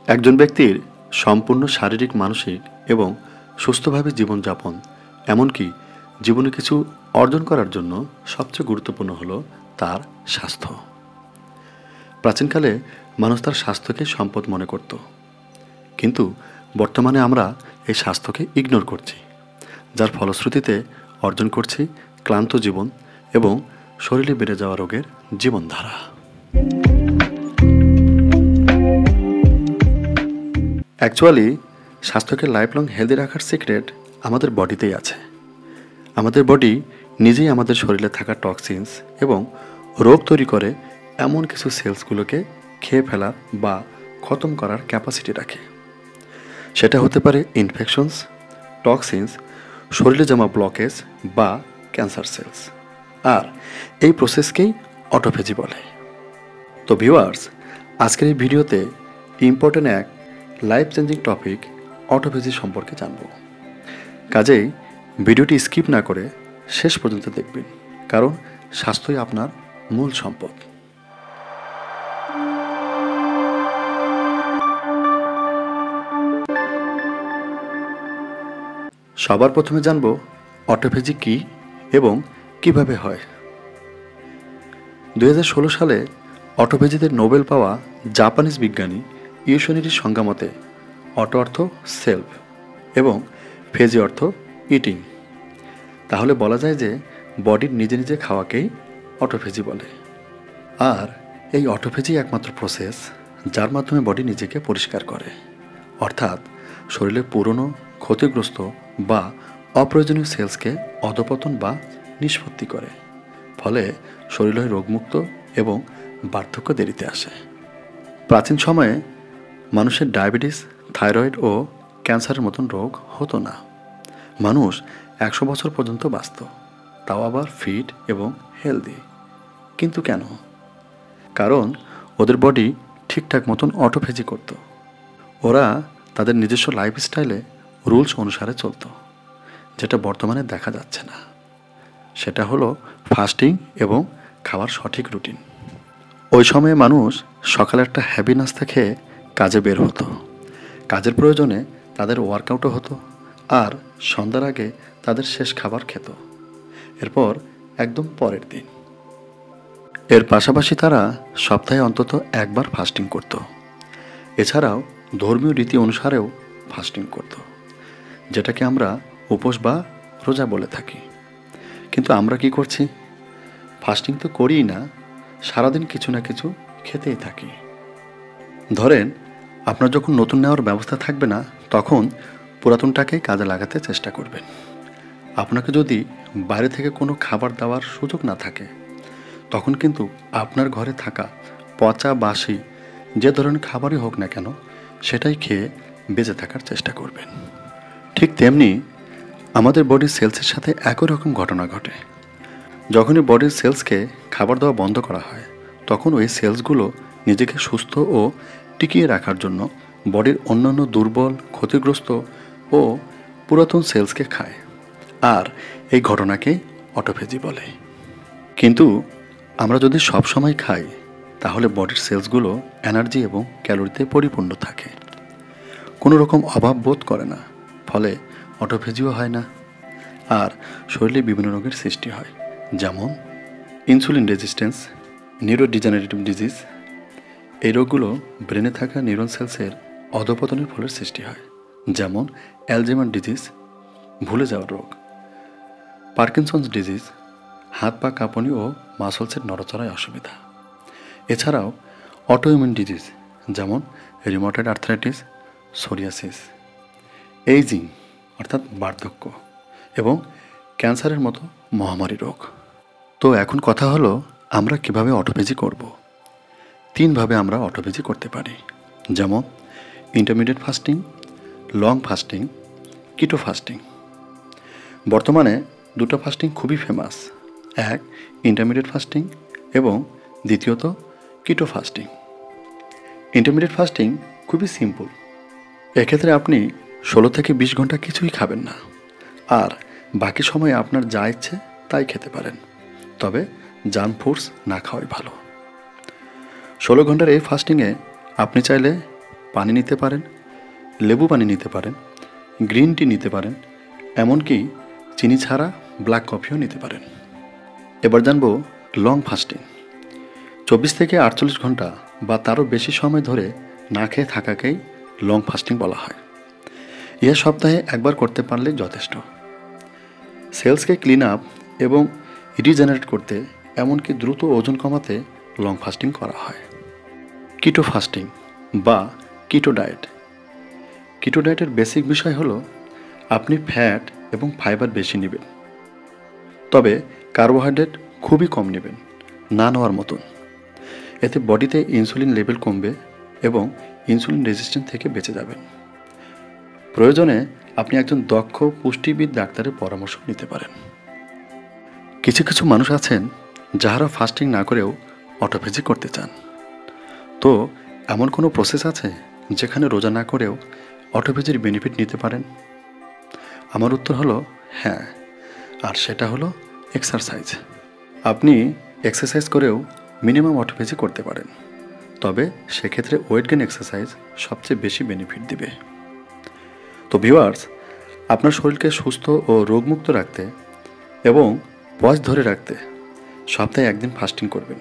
একজন ব্যক্তির সম্পূর্ণ শারীরিক, মানসিক এবং সুস্থভাবে জীবনযাপন, এমনকি জীবনে কিছু অর্জন করার জন্য সবচেয়ে গুরুত্বপূর্ণ হলো তার স্বাস্থ্য। প্রাচীনকালে মানুষ তার স্বাস্থ্যকে সম্পদ মনে করত, কিন্তু বর্তমানে আমরা এই স্বাস্থ্যকে ইগনোর করছি, যার ফলশ্রুতিতে অর্জন করছি ক্লান্ত জীবন এবং শরীরে বেড়ে যাওয়া রোগের জীবনধারা। অ্যাকচুয়ালি স্বাস্থ্যকে লাইফলং হেলদি রাখার সিক্রেট আমাদের বডিতেই আছে। আমাদের বডি নিজেই আমাদের শরীরে থাকা টক্সিনস এবং রোগ তৈরি করে এমন কিছু সেলসগুলোকে খেয়ে ফেলার বা খতম করার ক্যাপাসিটি রাখে। সেটা হতে পারে ইনফেকশনস, টক্সিনস, শরীরে জমা ব্লকেজ বা ক্যান্সার সেলস। আর এই প্রসেসকেই অটোফেজি বলে। তো ভিউয়ার্স, আজকের এই ভিডিওতে ইম্পর্টেন্ট এক লাইফ চেঞ্জিং টপিক অটোফেজি সম্পর্কে জানব। কাজেই ভিডিওটি স্কিপ না করে শেষ পর্যন্ত দেখবেন, কারণ স্বাস্থ্যই আপনার মূল সম্পদ। সবার প্রথমে জানব অটোফেজি কী এবং কিভাবে হয়। 2016 সালে অটোফেজিতে নোবেল পাওয়া জাপানিজ বিজ্ঞানী ইউশোনিরির সংজ্ঞা মতে অটো অর্থ সেলফ এবং ফেজি অর্থ ইটিং। তাহলে বলা যায় যে বডির নিজে নিজে খাওয়াকেই অটোফেজি বলে। আর এই অটোফেজি একমাত্র প্রসেস যার মাধ্যমে বডি নিজেকে পরিষ্কার করে, অর্থাৎ শরীরের পুরনো, ক্ষতিগ্রস্ত বা অপ্রয়োজনীয় সেলসকে অধঃপতন বা নিষ্পত্তি করে। ফলে শরীর হয় রোগমুক্ত এবং বার্ধক্য দেরিতে আসে। প্রাচীন সময়ে মানুষের ডায়াবেটিস, থাইরয়েড ও ক্যান্সারের মতন রোগ হতো না। মানুষ 100 বছর পর্যন্ত বাঁচত, তাও আবার ফিট এবং হেলদি। কিন্তু কেন? কারণ ওদের বডি ঠিকঠাক মতন অটোফেজি করত। ওরা তাদের নিজস্ব লাইফস্টাইলে রুলস অনুসারে চলত, যেটা বর্তমানে দেখা যাচ্ছে না। সেটা হলো ফাস্টিং এবং খাওয়ার সঠিক রুটিন। ওই সময়ে মানুষ সকালে একটা হেভি নাস্তা খেয়ে কাজে বের হতো। কাজের প্রয়োজনে তাদের ওয়ার্কআউটও হতো, আর সন্ধ্যার আগে তাদের শেষ খাবার খেত। এরপর একদম পরের দিন। এর পাশাপাশি তারা সপ্তাহে অন্তত একবার ফাস্টিং করত। এছাড়াও ধর্মীয় রীতি অনুসারেও ফাস্টিং করত, যেটাকে আমরা উপোস বা রোজা বলে থাকি। কিন্তু আমরা কি করছি? ফাস্টিং তো করিই না, সারাদিন কিছু না কিছু খেতেই থাকি। ধরেন আপনার যখন নতুন নেওয়ার ব্যবস্থা থাকবে না, তখন পুরাতনটাকে কাজে লাগাতে চেষ্টা করবেন। আপনাকে যদি বাইরে থেকে কোনো খাবার দেওয়ার সুযোগ না থাকে, তখন কিন্তু আপনার ঘরে থাকা পচা, বাসি যে ধরনের খাবারই হোক না কেন, সেটাই খেয়ে বেঁচে থাকার চেষ্টা করবেন। ঠিক তেমনি আমাদের বডির সেলসের সাথে একই রকম ঘটনা ঘটে। যখনই বডির সেলসকে খাবার দেওয়া বন্ধ করা হয়, তখন ওই সেলসগুলো নিজেকে সুস্থ ও টিকিয়ে রাখার জন্য বডির অন্যান্য দুর্বল, ক্ষতিগ্রস্ত ও পুরাতন সেলসকে খায়। আর এই ঘটনাকেই অটোফেজি বলে। কিন্তু আমরা যদি সব সময় খাই, তাহলে বডির সেলসগুলো এনার্জি এবং ক্যালোরিতে পরিপূর্ণ থাকে, কোনো রকম অভাব বোধ করে না। ফলে অটোফেজিও হয় না, আর শরীরে বিভিন্ন রোগের সৃষ্টি হয়, যেমন ইনসুলিন রেজিস্ট্যান্স, নিউরোডিজেনারেটিভ ডিজিজ। এই রোগগুলো ব্রেনে থাকা নিউরন সেলসের অধঃপতনের ফলে সৃষ্টি হয়, যেমন অ্যালজাইমার ডিজিজ, ভুলে যাওয়ার রোগ, পার্কিনসন্স ডিজিজ, হাত পা কাঁপুনি ও মাসলসের নড়াচড়ায় অসুবিধা। এছাড়াও অটোইমিউন ডিজিজ, যেমন রিউমাটয়েড আর্থ্রাইটিস, সোরিয়াসিস, এইজিং অর্থাৎ বার্ধক্য এবং ক্যান্সারের মতো মহামারী রোগ। তো এখন কথা হলো, আমরা কিভাবে অটোফেজি করব? 3 ভাবে আমরা অটোফেজি করতে পারি, যেমন ইন্টারমিডিয়েট ফাস্টিং, লং ফাস্টিং, কিটো ফাস্টিং। বর্তমানে 2টা ফাস্টিং খুবই ফেমাস। এক ইন্টারমিডিয়েট ফাস্টিং এবং দ্বিতীয়ত কিটো ফাস্টিং। ইন্টারমিডিয়েট ফাস্টিং খুবই সিম্পল। এক্ষেত্রে আপনি 16 থেকে 20 ঘন্টা কিছুই খাবেন না, আর বাকি সময় আপনার যা ইচ্ছে তাই খেতে পারেন, তবে জাঙ্ক ফুডস না খাওয়াই ভালো। 16 ঘন্টার এই ফাস্টিংয়ে আপনি চাইলে পানি নিতে পারেন, লেবু পানি নিতে পারেন, গ্রিন টি নিতে পারেন, এমনকি চিনি ছাড়া ব্ল্যাক কফিও নিতে পারেন। এবার জানবো লং ফাস্টিং। 24 থেকে 48 ঘন্টা বা তারও বেশি সময় ধরে না খেয়ে থাকাকেই লং ফাস্টিং বলা হয়। ইহা সপ্তাহে একবার করতে পারলে যথেষ্ট। সেলসকে ক্লিন আপ এবং রিজেনারেট করতে, এমনকি দ্রুত ওজন কমাতে লং ফাস্টিং করা হয়। কিটো ফাস্টিং বা কিটো ডায়েট। কিটো ডায়েটের বেসিক বিষয় হলো আপনি ফ্যাট এবং ফাইবার বেশি নেবেন, তবে কার্বোহাইড্রেট খুবই কম নেবেন, না নেওয়ার মতন। এতে বডিতে ইনসুলিন লেভেল কমবে এবং ইনসুলিন রেজিস্ট্যান্স থেকে বেঁচে যাবেন। প্রয়োজনে আপনি একজন দক্ষ পুষ্টিবিদ ডাক্তারের পরামর্শ নিতে পারেন। কিছু কিছু মানুষ আছেন যাহারা ফাস্টিং না করেও অটোফেজি করতে চান। তো এমন কোনো প্রসেস আছে যেখানে রোজা না করেও অটোফেজির বেনিফিট নিতে পারেন? আমার উত্তর হলো হ্যাঁ, আর সেটা হলো এক্সারসাইজ। আপনি এক্সারসাইজ করেও মিনিমাম অটোফেজি করতে পারেন, তবে সেক্ষেত্রে ওয়েট গেইন এক্সারসাইজ সবচেয়ে বেশি বেনিফিট দিবে। তো ভিউয়ার্স, আপনার শরীরকে সুস্থ ও রোগমুক্ত রাখতে এবং বয়স ধরে রাখতে সপ্তাহে একদিন ফাস্টিং করবেন,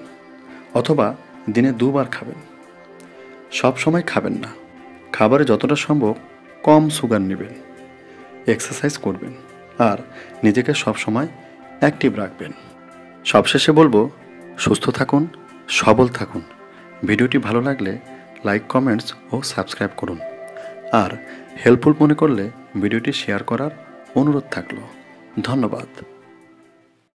অথবা দিনে 2 বার খাবেন। সব সময় খাবেন না, খাবারে যতটা সম্ভব কম সুগার নেবেন, এক্সারসাইজ করবেন আর নিজেকে সবসময় অ্যাক্টিভ রাখবেন। সবশেষে বলবো, সুস্থ থাকুন, সবল থাকুন। ভিডিওটি ভালো লাগলে লাইক, কমেন্টস ও সাবস্ক্রাইব করুন। আর হেল্পফুল মনে করলে ভিডিওটি শেয়ার করার অনুরোধ থাকলো। ধন্যবাদ।